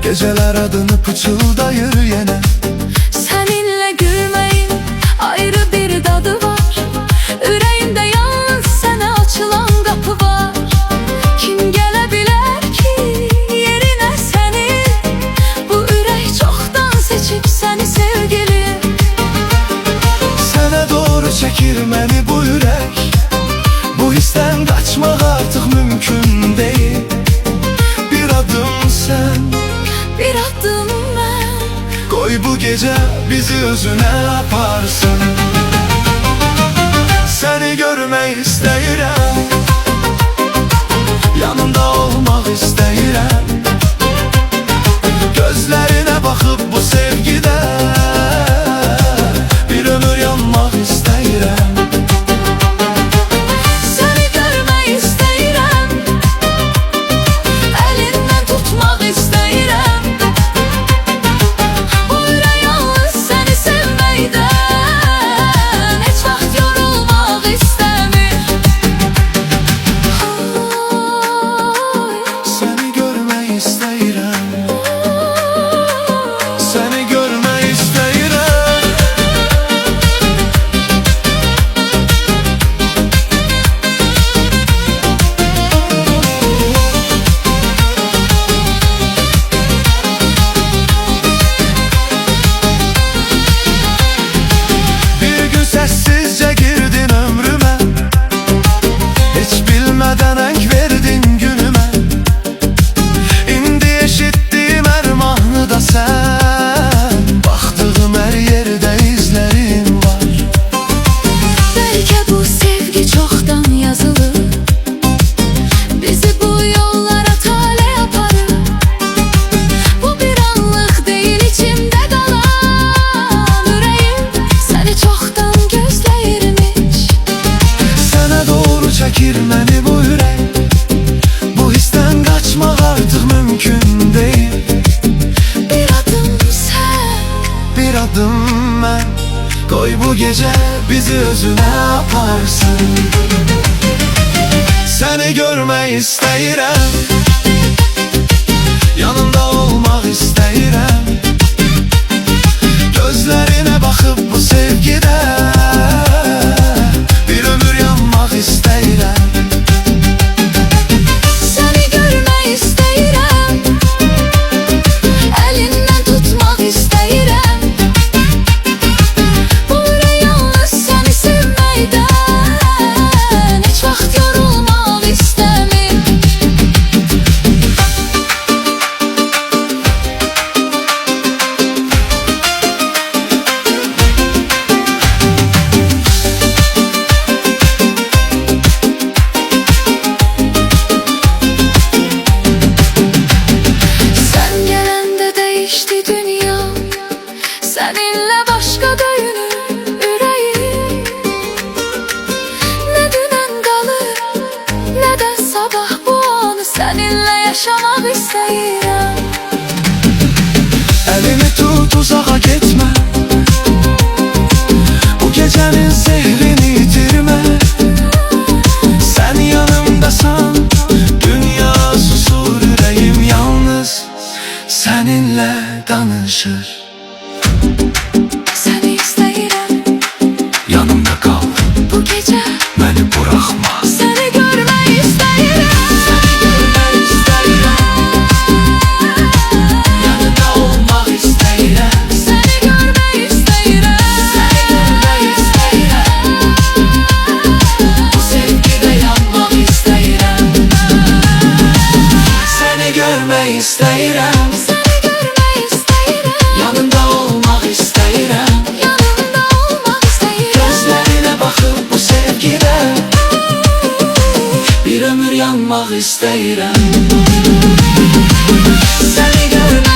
Geceler adını pıçıldayır yine. Seninle gülmeyin ayrı bir dadı var. Yüreğimde yalnız sana açılan kapı var. Kim gelebilir ki yerine seni? Bu yürek çoktan seçip seni sevgilim. Sana doğru çekir beni bu yürek. Bu histen kaçmak artık mümkün değil. Bir adım sen, bir adım ben. koy bu gece bizi özüne aparsın. Seni görmek istəyirəm, yanında olmaq istəyirəm. Gözlerine bakıp bu sevgide bir ömür yanmaq istəyirəm. Seni görmek istəyirəm, elinden tutmak istəyirəm. Bu yürek yalnız seni sevməkdən heç vaxt yorulmaq istəmir. Seni görmək istəyirəm, seni görmək istəyirəm. Bir gün səssizcə girdin ömrümə, heç bilmədən ənk verdin günümə. İndi eşitdiyim hər mahnıda sən, baxdığım hər yerdə izlərim var. Belki bu sevgi çoktan yazılı, bizi bu yollara tale yaparır. Bu bir anlık değil içimde kalan, yüreğim seni çoktan gözleyirmiş. Sənə doğru çəkir məni bu ürək. Bu hissdən qaçmaq artıq mümkün deyil. Bir adım sen, Bir adım mən, koy bu gecə bizi özünə aparsın. Səni görmək istəyirəm, yanında olmaq istəyirəm. Gözlerine bakıp bu sevgide bir ömür yanmaq istəyirəm. seni görmek istəyirəm, elinden tutmak istəyirəm. Bu yürek yalnız seni sevməkdən heç vaxt yorulmaq istəmir. Sen gelende değişti dünya, seninle başka döyünür yüreğim. Ne dünen kalır ne de sabah, bu anı seninle yaşamak istəyirəm. Elimi tut, uzağa gitme. Bu gecenin zehrini yitirme. Sen yanımdasan dünya susur, yüreğim yalnız seninle danışır. Seni istəyirəm, Yanımda kal, bu gece beni bırakma. seni görmek istəyirəm. Seni görmek istəyirəm, yanında olmak istəyirəm. Seni görmek istəyirəm, Seni görmek istəyirəm, bu sevgide yanmak istəyirəm. Seni görmek istəyirəm, seni görmek istəyirəm. yanında olmak istəyirəm. Yanımda olmak istəyirəm. Gözlerine bakıp bu sevgide bir ömür yanmak istəyirəm. Seni görmek